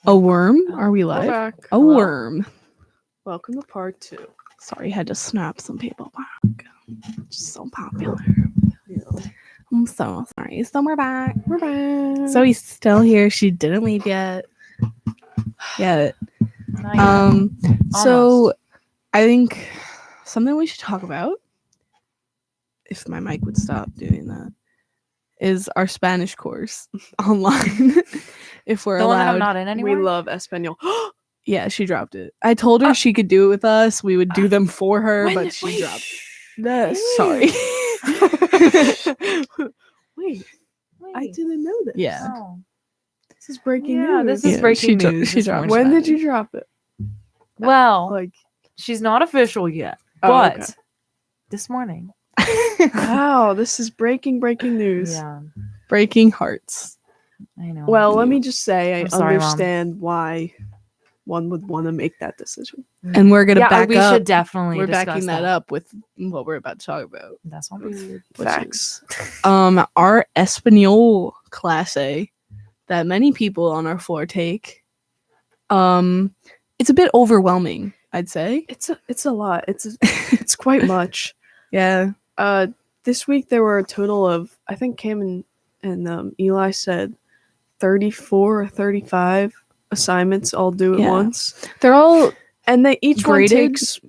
A worm? Are we live? Back. A Hello. worm. Welcome to part 2. Sorry, had to snap some people back. Just so popular. Yeah. I'm so sorry. So we're back. We're back. Zoe's still here. She didn't leave yet. So I think something we should talk about, if my mic would stop doing that, is our Spanish course online. If we're the one that allowed. I'm not in anymore. We love Espanol. Yeah, she dropped it. I told her she could do it with us. We would do them for her, but she dropped it. Sorry. Wait, I didn't know this. Yeah. Oh. This is breaking Yeah, news. this is breaking news. She this dropped morning. When did you drop it? Well, Like, she's not official yet, Oh, but okay. this morning. wow, this is breaking news. Yeah, Breaking hearts. I know. Well, let me just say, I I'm sorry, Mom. understand why one would want to make that decision. And we're gonna yeah, back we up. should definitely. We're discuss backing that up with what we're about to talk about. That's not weird. Facts. Our Espanol class A that many people on our floor take. It's a bit overwhelming, I'd say. It's a lot. It's quite much. Yeah. This week there were a total of, I think Cam and Eli said 34 or 35 assignments all due at Yeah. once. They're all And they each one graded? takes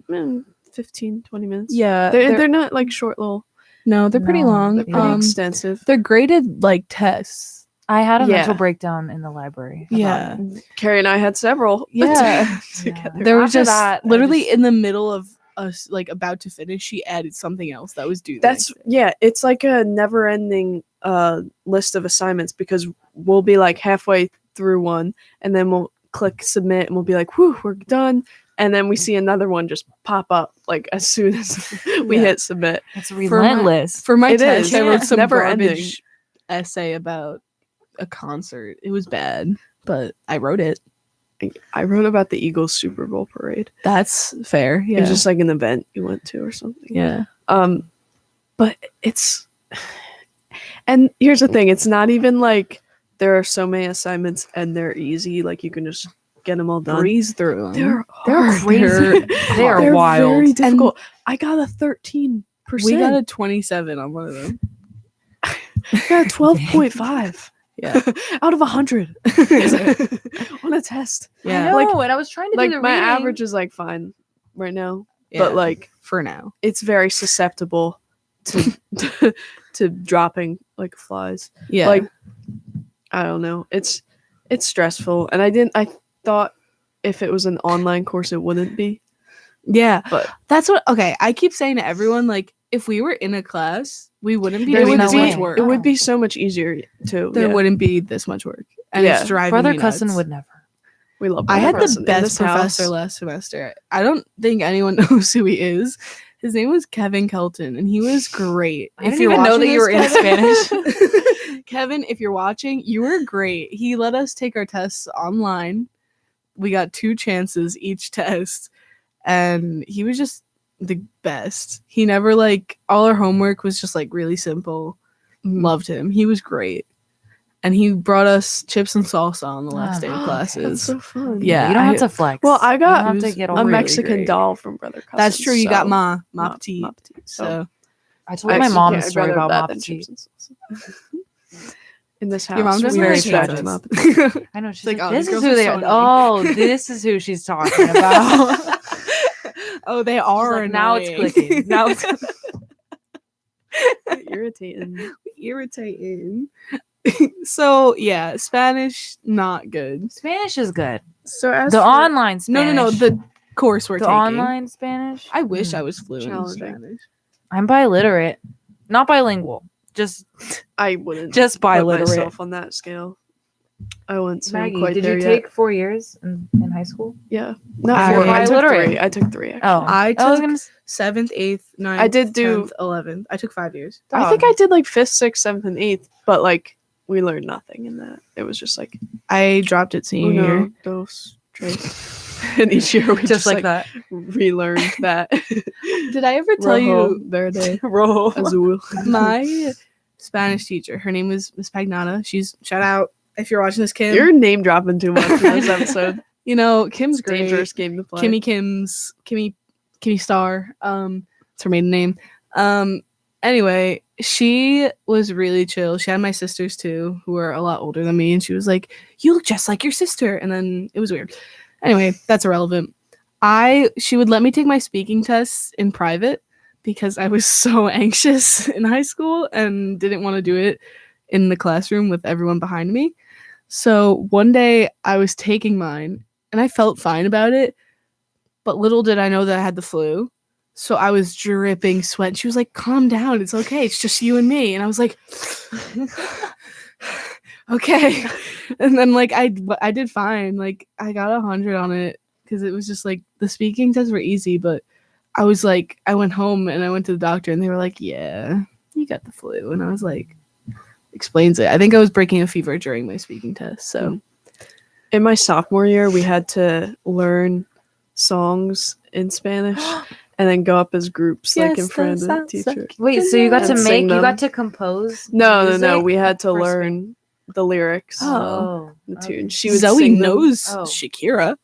15, 20 minutes. yeah. They're not like short little, No, they're pretty No, long. they're pretty extensive. They're graded like tests. I had a Yeah. mental breakdown in the library. about Yeah. it. Carrie and I had several. Yeah. together. There was After just that, I literally just- in the middle of us like about to finish, she added something else that was due. the That's next day. yeah, it's like a never ending list of assignments because we'll be like halfway through one and then we'll click submit and we'll be like, whew, we're done. And then we see another one just pop up like as soon as we Yeah. hit submit. It's relentless. For my It test, is. I Yeah. wrote some Never garbage ending. essay about a concert. It was bad, but I wrote it. I wrote about the Eagles Super Bowl parade. That's fair. It Yeah. was just like an event you went to or something. yeah. But it's, and here's the thing, it's not even like there are so many assignments and they're easy, like you can just get them all done. Breeze through them. They're They're hard. crazy. They are They're wild. very difficult. I got a 13%. We got a 27 on one of them. I got a 12.5 Yeah. out of 100 on a test. Yeah. I know, Like- and I was trying to Like do the my reading. average is like fine right now, Yeah. but like for now. it's very susceptible to to dropping like flies. Yeah. Like I don't know. It's stressful, and I thought if it was an online course it wouldn't be, yeah. but That's what. Okay. I keep saying to everyone, like, if we were in a class, we wouldn't be there doing would this be much work. it would be so much easier too. There yeah. wouldn't be this much work, and Yeah. it's driving Brother me cousin nuts. would never. We love. I had Brother the Cousin in best this professor house. last semester. I don't think anyone knows who he is. His name was Kevin Kelton, and he was great. I didn't even know that you were in Spanish. Kevin, if you're watching, you were great. He let us take our tests online. We got 2 chances each test, and he was just the best. He never like all our homework was just like really simple. Loved him. He was great. And he brought us chips and salsa on the last day of That's classes. so fun. Yeah, you don't have I- to flex. Well, I got you don't have was to get a over a it. Mexican great. doll from Brother Cousin. That's true. You got so- ma Ma petite. petite, So I told my mom a story about that Ma than Petite. chips and salsa. In this house, your mom we doesn't very respect tragic. Ma Petite. I know she's like, like, oh, this these is girls who are they so are. annoying. Oh, this is who she's talking about. Oh, they She's are. like, now it's annoying. clicking. Now it's Irritating. irritating. So yeah, Spanish not good. Spanish is good. So as The for- online Spanish. No, the course we're the taking. online Spanish. I wish I was fluent in Challenging. Spanish. I'm biliterate, not bilingual. Just I wouldn't Just put biliterate. myself on that scale. I wouldn't say I'm Maggie. quite Did there you yet. take 4 years in high school? Yeah, not I- 4. I took Illiterate. 3. I took 3. Actually. Oh, I I was took gonna. 7th, 8th, 9th, I did do- 10th, 11th. I took 5 years. I think I did like 5th, 6th, 7th, and 8th, but like we learned nothing in that. It was just like I dropped it senior uno, year. dos, tres, and each year we just like that. relearned that. Did I ever tell Rojo, you verde, Roll. azul. my Spanish teacher? Her name was Miss Pagnata. She's shout out. if you're watching this, Kim, You're name dropping too much in this episode. you know, Kim's great. Dangerous game to play. Kimmy Star. It's her maiden name. Anyway, she was really chill. She had my sisters too, who were a lot older than me, and she was like, "You look just like your sister." And then it was weird. Anyway, that's irrelevant. She would let me take my speaking tests in private because I was so anxious in high school and didn't want to do it in the classroom with everyone behind me. So one day I was taking mine and I felt fine about it, but little did I know that I had the flu. So I was dripping sweat. And she was like, "Calm down. It's okay. It's just you and me." And I was like, okay. And then like I did fine. Like I got 100 on it because it was just like the speaking tests were easy, but I was like, I went home and I went to the doctor and they were like, "Yeah, you got the flu." And I was like, explains it. I think I was breaking a fever during my speaking test. So in my sophomore year, we had to learn songs in Spanish and then go up as groups, like in front of the teacher. Wait, so you got to And sing you them. got to compose? No. music We had to for learn the lyrics, Oh, the okay. tune. She would Zoe sing them. knows Oh. Shakira.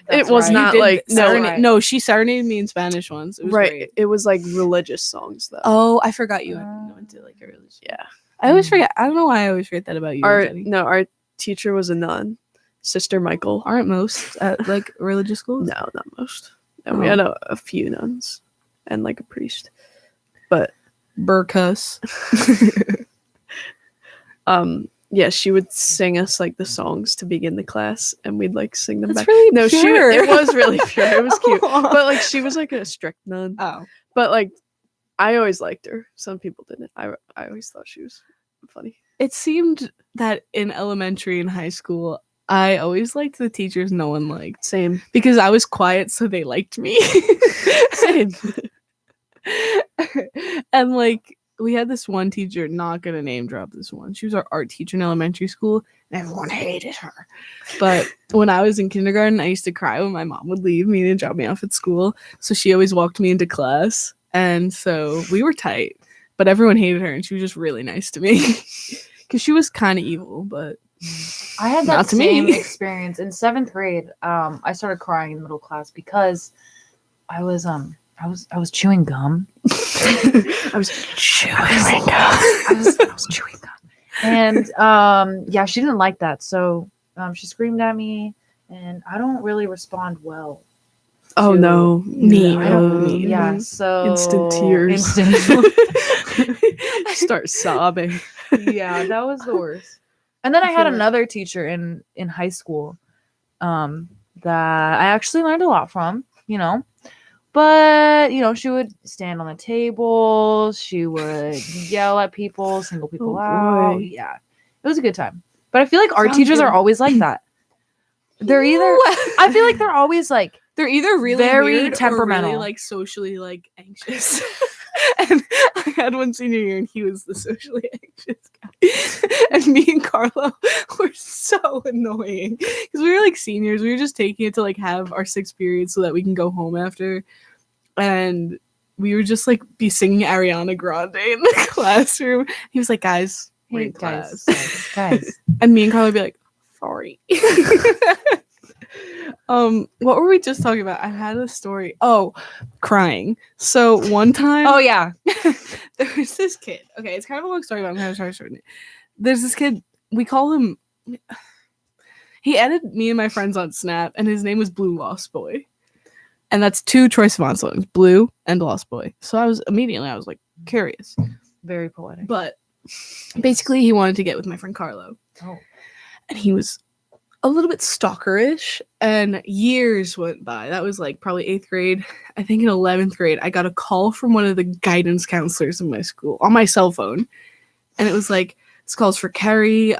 That's It was right. not You did like serenade- right. No, she serenaded me in Spanish once. It was right. great. It was like religious songs though. Oh, I forgot you went to like a religious. Yeah. I always forget. I don't know why I always forget that about you, Jenny. Our teacher was a nun, Sister Michael. Aren't most at like religious schools? No, not most. No, we had a few nuns and like a priest, but Burkas. yeah, she would sing us like the songs to begin the class, and we'd like sing them That's back. really No, pure. it was really pure. It was cute, but like she was like a strict nun. Oh. But like, I always liked her. Some people didn't. I always thought she was funny. It seemed that in elementary and high school, I always liked the teachers no one liked. Same. Because I was quiet, so they liked me. Same. And like, we had this one teacher, not gonna name drop this one. She was our art teacher in elementary school, and everyone hated her. But when I was in kindergarten, I used to cry when my mom would leave me and drop me off at school. So she always walked me into class. And so we were tight, but everyone hated her, and she was just really nice to me because she was kind of evil. But I had Not that to same me. experience in 7th grade. I started crying in middle class because I was chewing gum. I was chewing gum. I was chewing gum, and yeah, she didn't like that, so she screamed at me, and I don't really respond well. Oh to- no, Me. I don't. Me. Yeah, so Instant tears. Instant. Start sobbing. Yeah, that was the worst. And then I had feel like- another teacher in high school that I actually learned a lot from, but she would stand on the table, she would yell at people, single people Oh, out. boy. Yeah, it was a good time. But I feel like art Sounds teachers good. are always like that. They're either I feel like they're always like they're either really very weird temperamental. or really like socially like anxious. And I had one senior year, and he was the socially anxious guy. And me and Carlo were so annoying because we were like seniors. We were just taking it to like have our 6th period so that we can go home after. And we would just like be singing Ariana Grande in the classroom. He was like, "Guys, we're in class." guys. And me and Carlo would be like, "Sorry." What were we just talking about? I had a story. Oh, crying. So one time, Oh yeah. there was this kid. Okay, it's kind of a long story, but I'm gonna try to shorten it. There's this kid. We call him. He added me and my friends on Snap, and his name was Blue Lost Boy, and that's 2 Troye Sivan songs, Blue and Lost Boy. So I was like curious, Very poetic. but basically he wanted to get with my friend Carlo, Oh. and he was a little bit stalkerish, and years went by. That was like probably 8th grade. I think in 11th grade, I got a call from one of the guidance counselors in my school on my cell phone. And it was like, "This call's for Carrie.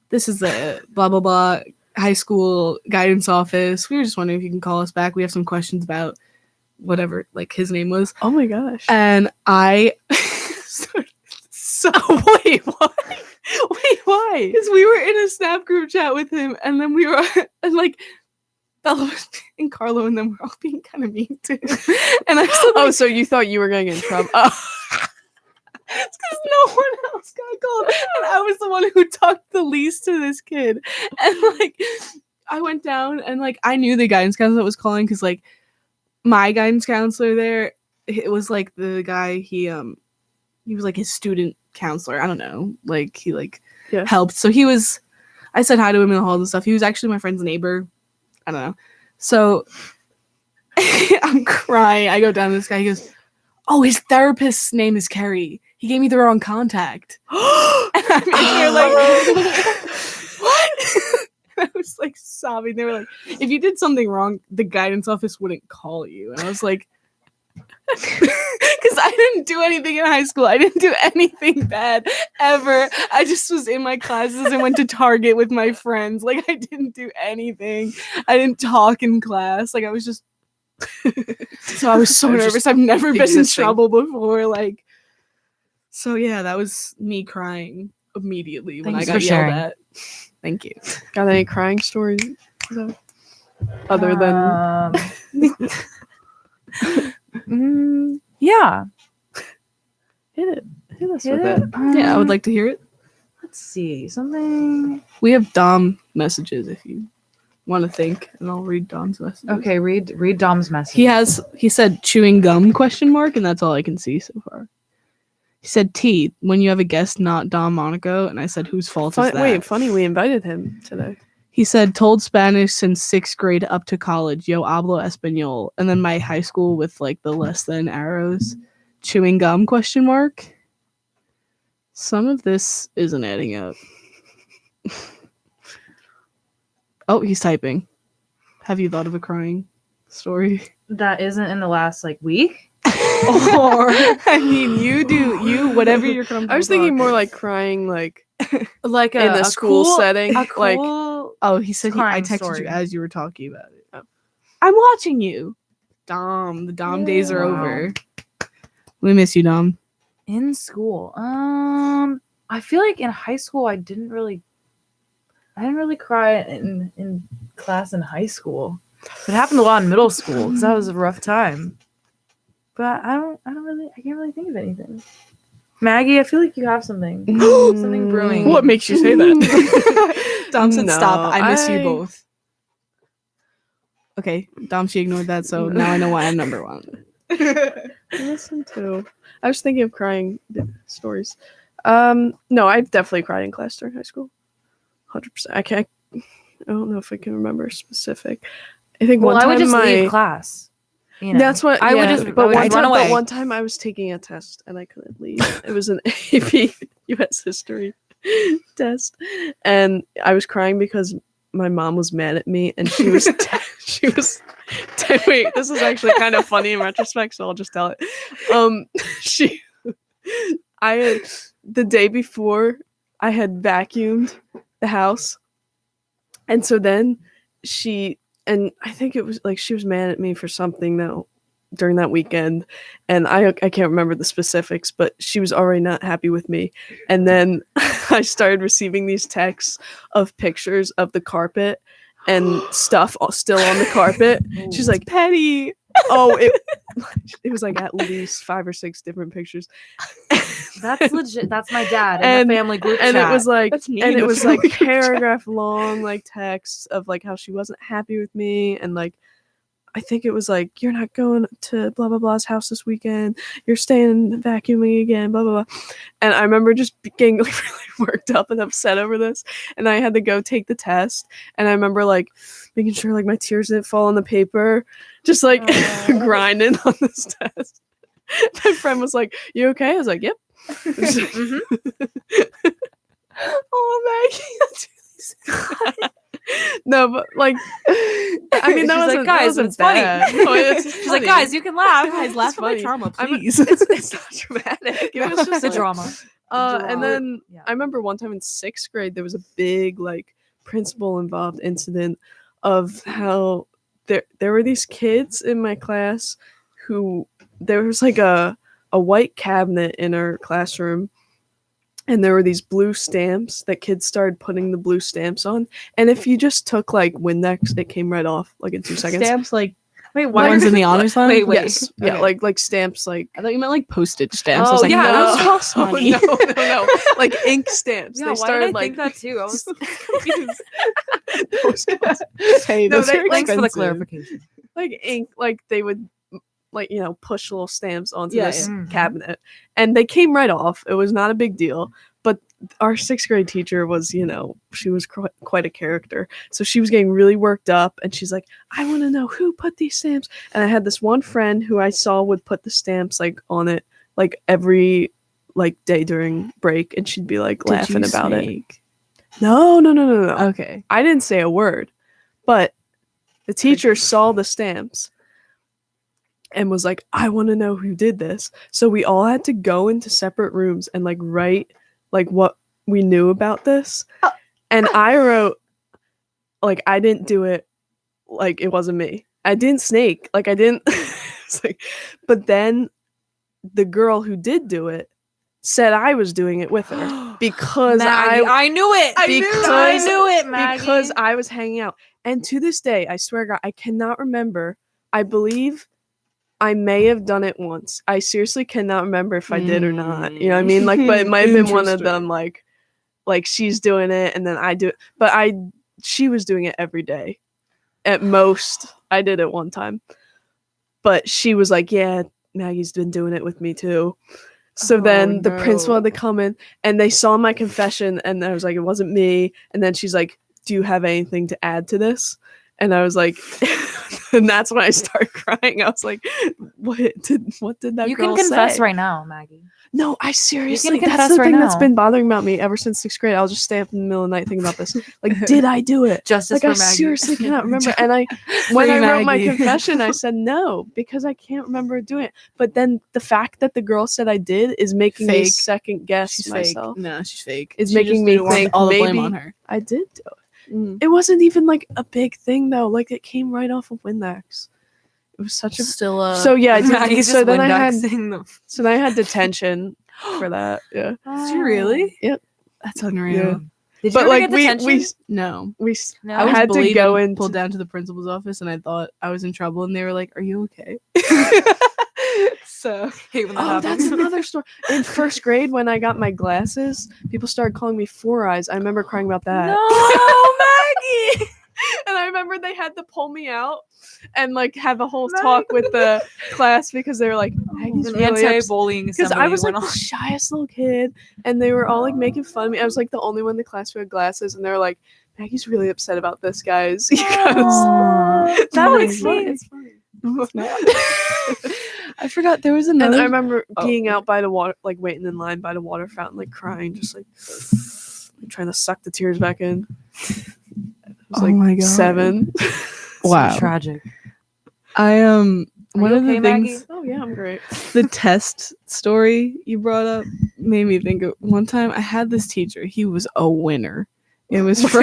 This is the blah, blah, blah high school guidance office. We were just wondering if you can call us back. We have some questions about whatever, like his name was." Oh my gosh. And I so wait, what? Wait, why? Because we were in a Snap group chat with him, and then we were, and like, Bella and Carlo, and then we're all being kind of mean to him. And I said, Oh, so you thought you were going to get in trouble? Oh. It's because no one else got called, and I was the one who talked the least to this kid. And like, I went down, and like, I knew the guidance counselor that was calling because like, my guidance counselor there, it was like the guy he was like his student counselor. I don't know, like he like helped. So he was. I said hi to him in the halls and stuff. He was actually my friend's neighbor. I don't know. So I'm crying. I go down to this guy. He goes, "Oh, his therapist's name is Kerry. He gave me the wrong contact." And I'm in here like, what? I was like sobbing. They were like, if you did something wrong, the guidance office wouldn't call you. And I was like, because I didn't do anything in high school. I didn't do anything bad ever. I just was in my classes and went to Target with my friends. Like, I didn't do anything. I didn't talk in class. Like, I was just so I was so nervous. I've never been in trouble before. Like, so yeah, that was me crying immediately when I got yelled at. Thank you. Got any crying stories other than yeah, hit us with it. Yeah, I would like to hear it. Let's see something. We have Dom messages if you want to think, and I'll read Dom's messages. Okay, read Dom's message. He said chewing gum ? And that's all I can see so far. He said T, when you have a guest not Dom Monaco, and I said whose fault is that? Wait, funny, we invited him today. He said told Spanish since 6th grade up to college. Yo hablo español. And then my high school with like the less than arrows. Chewing gum ? Some of this isn't adding up. Oh, he's typing. Have you thought of a crying story? That isn't in the last like week? Or I mean, you whatever you're comfortable. I was thinking more like crying, like in a school setting. Like, oh, he said I texted story. you as you were talking about it. Oh. I'm watching you, Dom. The Dom days are over. We miss you, Dom. In school, I feel like in high school I didn't really cry in class in high school. It happened a lot in middle school because that was a rough time. But I can't really think of anything. Maggie, I feel like you have something. Something brewing. What makes you say that? Dom said stop. I miss you both. Okay, Dom, she ignored that, so now I know why I'm number one. Listen to. I was thinking of crying stories. No, I definitely cried in class during high school. 100%. I don't know if I can remember specific. I think one time I would just leave class. You know, that's what I would just. But run away. But one time I was taking a test and I couldn't leave. It was an AP U.S. history test, and I was crying because my mom was mad at me, and she was wait, this is actually kind of funny in retrospect, so I'll just tell it. The day before I had vacuumed the house, and so then and I think it was like she was mad at me for something though during that weekend, and I can't remember the specifics, but she was already not happy with me. And then I started receiving these texts of pictures of the carpet and stuff still on the carpet. She's like, petty. Oh, it was like at least 5 or 6 different pictures. That's legit. That's my dad and the family group chat. And it was like, paragraph long like texts of like how she wasn't happy with me, and like I think it was like, you're not going to blah blah blah's house this weekend. You're staying vacuuming again. Blah blah blah. And I remember just getting like really worked up and upset over this. And I had to go take the test. And I remember like making sure like my tears didn't fall on the paper, just like grinding on this test. My friend was like, "You okay?" I was like, "Yep." Oh, Maggie, that's really sad. No, but like, I mean, that was like, guys, it's funny. She's like, guys, you can laugh. Guys, laugh for my trauma, please. It's not dramatic. It was just the drama. And then I remember one time in 6th grade, there was a big like principal involved incident of how there were these kids in my class who there was like a white cabinet in our classroom, and there were these blue stamps that kids started putting the blue stamps on, and if you just took like Windex, it came right off like in 2 seconds. Stamps like Wait, The why ones are in the honors line? Wait, Yes. Yeah, Okay. like stamps, like I thought you meant like postage stamps. I was Oh, like, yeah, those no. cost money. no, like ink stamps. Yeah, They why started did I like think that too? I was confused. postcards. Hey, No, those they- are Thanks for the expensive. clarification. Like ink, like they would like push little stamps onto Yeah, this yeah. Mhm. cabinet, and they came right off. It was not a big deal. But our 6th grade teacher was, she was quite a character. So she was getting really worked up, and she's like, I want to know who put these stamps. And I had this one friend who I saw would put the stamps like on it like every like day during break, and she'd be like laughing about it. No. Okay. I didn't say a word, but the teacher saw the stamps and was like, I want to know who did this. So we all had to go into separate rooms and like write like what we knew about this. And I wrote like I didn't do it, like it wasn't me. I didn't snake. Like I didn't it's like, but then the girl who did do it said I was doing it with her because Maggie, I knew it. I I knew it, Maggie. because I was hanging out. And to this day, I swear to God, I cannot remember. I believe I may have done it once. I seriously cannot remember if I did or not. You know what I mean? Like, but it might have been one of them, like she's doing it and then I do it. But she was doing it every day. At most, I did it one time. But she was like, yeah, Maggie's been doing it with me too. So then the principal had to come in and they saw my confession and I was like, it wasn't me. And then she's like, do you have anything to add to this? And I was like, and that's when I started crying. I was like, what did that You girl can confess say? right now, Maggie. No, I seriously, You can that's confess the right thing that's now. been bothering about me ever since 6th grade. I'll just stay up in the middle of the night thinking about this. Like, did I do it? Justice Like, for I Maggie. seriously cannot remember. And when Free I wrote my Maggie. confession, I said no because I can't remember doing it. But then the fact that the girl said I did is making me Fake. second guess She's myself. fake. No, she's fake. It's She making just me didn't want think all the blame maybe on her. I did do it. It wasn't even like a big thing though. Like it came right off of Windex. It was such a Still so yeah. I did, Maggie's so just then I had Windexing them. so then I had detention for that. Yeah. Did you really? Yep. That's unreal. Yeah. Did you But ever like get we detention? No. No. I was had to bullied go and in pulled down to the principal's office, and I thought I was in trouble, and they were like, "Are you okay?" So hate when that Oh, that's happens. another story. In 1st grade, when I got my glasses, people started calling me Four Eyes. I remember crying about that. No, Maggie. And I remember they had to pull me out and like have a whole talk with the class because they were like, Maggie's An really anti-bullying because assembly I was like went the on. shyest little kid, and they were all like making fun of me. I was like the only one in the class who had glasses, and they were like, Maggie's really upset about this, guys. Because Aw, that oh was my fun. God. It's funny. it's not. I forgot there was And another. I remember Oh. being out by the water, like waiting in line by the water fountain, like crying, just like trying to suck the tears back in. It was Oh like my God. 7. Wow. So tragic. I Are one you of okay, the things. Maggie? Oh yeah, I'm great. The test story you brought up made me think of one time I had this teacher. He was a winner. It was for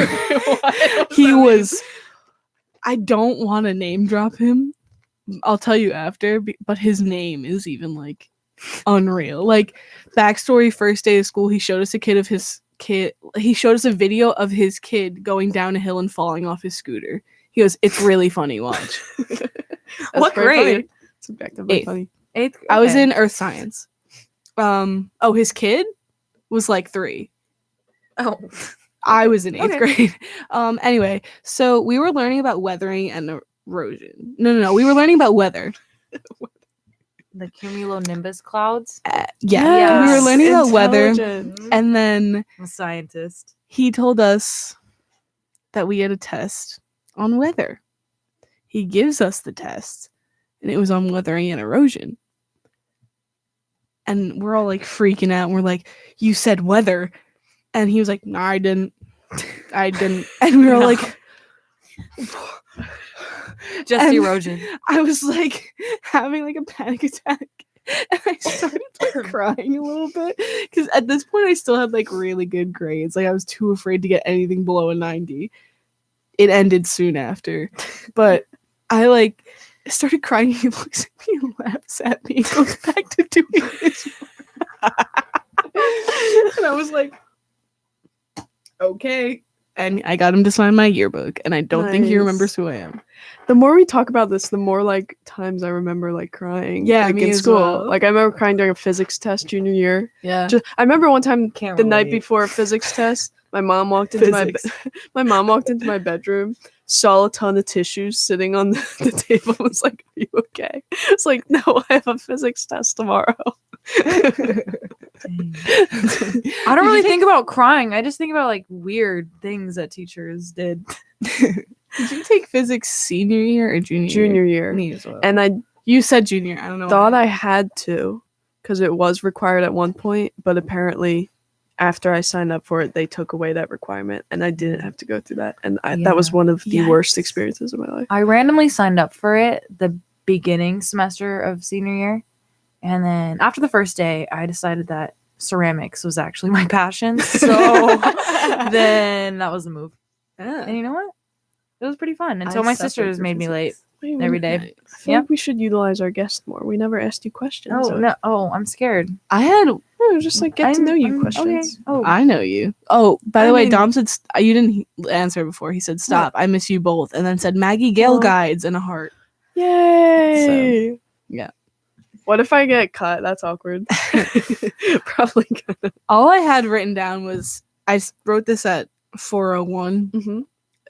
I don't want to name drop him. I'll tell you after, but his name is even like unreal. Like backstory: first day of school, he showed us He showed us a video of his kid going down a hill and falling off his scooter. He goes, "It's really funny. Watch." What grade? It's back to very 8th. funny. 8th. I was okay. in earth science. His kid was like 3. Oh, I was in 8th Okay. grade. Anyway, so we were learning about weathering and erosion. No. We were learning about weather. the cumulonimbus clouds. Yeah, we were Yes. learning about weather. Intelligent. And then I'm a scientist. he told us that we had a test on weather. He gives us the test, and it was on weathering and erosion. And we're all like freaking out. And we're like, "You said weather." And he was like, "No, I didn't. I didn't." And we were all No. like, Just And- erosion. I was like having like a panic attack. And I started like crying a little bit. Because at this point, I still had like really good grades. Like I was too afraid to get anything below a 90. It ended soon after. But I like started crying. He looks at me and laughs at me and goes back to doing his work. And I was like, okay. and I got him to sign my yearbook, and I don't think he Nice. remembers who I am. The more we talk about this, the more like times I remember like crying. Yeah, like me in as school. well. Like I remember crying during a physics test junior year. Yeah. I remember one time Can't the night relate. before a physics test, my mom walked into my mom walked into my bedroom, saw a ton of tissues sitting on the table, and was like, "Are you okay?" It's like, "No, I have a physics test tomorrow." I don't really think about crying. I just think about like weird things that teachers did. Did you take physics senior year or junior? Junior year. Me as well. And I You said junior. I don't know. thought why. I had to, because it was required at one point, but apparently after I signed up for it, they took away that requirement, and I didn't have to go through that. And that was Yeah. one of the worst Yikes. experiences of my life. I randomly signed up for it the beginning semester of senior year. And then after the first day, I decided that ceramics was actually my passion. So then that was the move. Ah. And you know what? It was pretty fun until I my suffered sisters for made me late physics. Wait, every I day. feel Yep. like we should utilize our guests more. We never asked you questions. Oh, no. Oh, I'm scared. I had. No, just like get to know you questions. Okay. Oh, I know you. Oh, by I the way, mean- Dom said you didn't answer before. He said, "Stop. I miss you both," and then said Maggie Gale Aw. guides and a heart. Yay! yeah. What if I get cut? That's awkward. Probably gonna. All I had written down was wrote this at 4:01. Mm-hmm.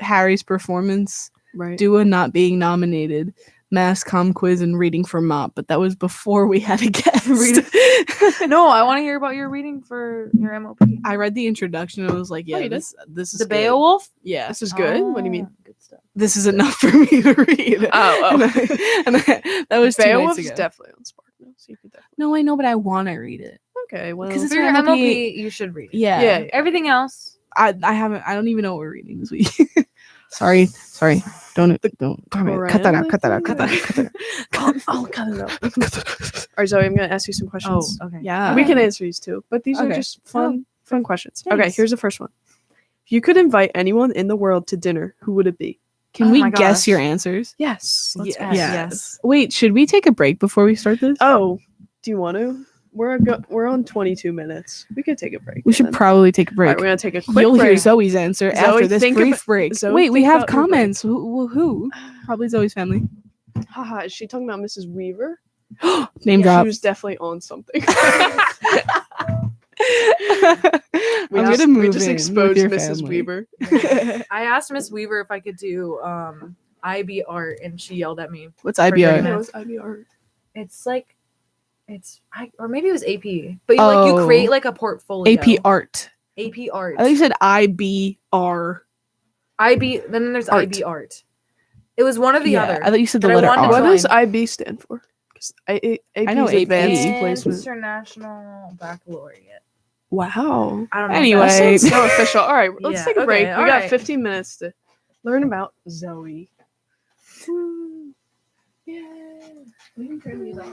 Harry's performance, Right. Dua not being nominated, mass comm quiz, and reading for mop. But that was before we had a guest. no, I want to hear about your reading for your MOP. I read the introduction and I was like, yeah, you did? this is The good. Beowulf? Yeah, This is good. What do you mean? Good stuff. this is enough for me to read. Oh. that was 2 nights Beowulf's ago. definitely on Spark now, so you could definitely. No, I know, but I want to read it. Okay, well, Because it's For your MLP. MLP, you should read it. Yeah. Yeah. Everything else, I haven't. I don't even know what we're reading this week. sorry. Don't cut that out. Cut that out. Cut that out. Cut that out. I'll cut it out. All right, Zoe, I'm gonna ask you some questions. okay. Yeah. We can answer these too, but these are Okay. just fun questions. Okay, Thanks. here's the first one. If you could invite anyone in the world to dinner, who would it be? Can Oh we my guess gosh. your answers? Yes. Let's go. Yes. Yeah. Yes. Wait, should we take a break before we start this? Oh, do you want to? We're on 22 minutes. We could take a break. We should then. probably take a All break. right, we're gonna take a quick You'll break. hear Zoe's answer Zoe, after this think brief break. Zoe, Wait, we think have about your break. comments. Who? Probably Zoe's family. Haha, is she talking about Mrs. Weaver? Name She drop. was definitely on something. I'm gonna move we just in exposed with your Mrs. family. Weaver. I asked Miss Weaver if I could do IB art, and she yelled at me. What's For 30 IBR? minutes. That was IBR. It's like, or maybe it was AP, but you Oh. create like a portfolio. AP art. AP art. I think you said IBR. IB. Then there's Art. IB art. It was one or the Yeah, other. I thought you said the But I letter wanted R. to What join. does IB stand for? Because AP know is AP. advanced placement. International Baccalaureate. Wow. I don't know. Anyway. That That sounds sounds so official. All right, let's Yeah, take a okay, break. We all got right. 15 minutes to learn about Zoe. Woo. Yeah. We can turn these off.